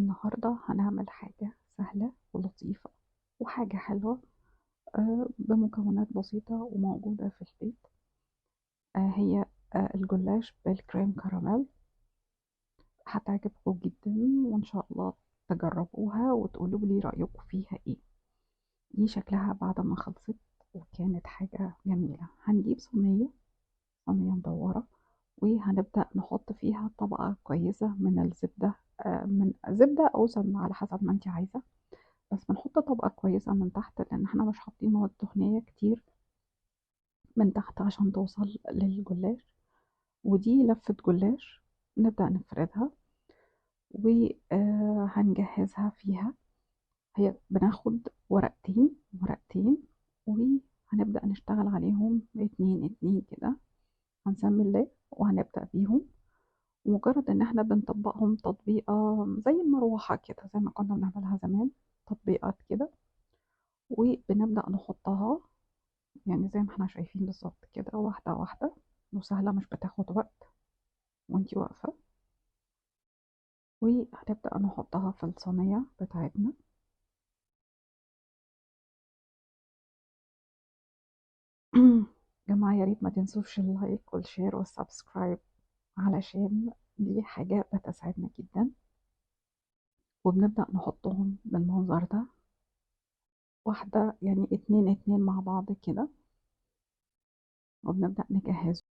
النهاردة هنعمل حاجة سهلة ولطيفة وحاجة حلوة، بمكونات بسيطة وموجودة في البيت. هي الجلاش بالكريم كراميل. هتعجبكم جدا وإن شاء الله تجربوها وتقولوا لي رأيكم فيها ايه. دي شكلها بعد ما خلصت وكانت حاجة جميلة. هنجيب صينية مدورة، وهنبدأ نحط فيها طبقة كويسة من الزبدة، من زبدة أو سمنة على حسب ما انت عايزة. بس بنحط طبقة كويسة من تحت لأن احنا مش حاطين مواد دهنية كتير من تحت عشان توصل للجلاش. ودي لفة جلاش نبدأ نفردها وهنجهزها فيها. هي بناخد ورقتين ورقتين وهنبدأ نشتغل عليهم اتنين اتنين كده. هنسمي الله وهنبدأ بيهم، ومجرد ان احنا بنطبقهم تطبيقة زي المروحة كده، زي ما كنا بنعملها زمان، تطبيقات كده. وبنبدأ نحطها يعني زي ما احنا شايفين بالظبط كده، واحدة واحدة، وسهلة مش بتاخد وقت وانتي واقفة. وهنبدأ نحطها في الصينية بتاعتنا. جماعة يا ريت ما تنسوش اللايك والشير والسبسكرايب، علشان دي حاجة بتساعدنا جدا. وبنبدأ نحطهم بالمنظر ده، واحدة يعني اتنين اتنين مع بعض كده، وبنبدأ نجهزه.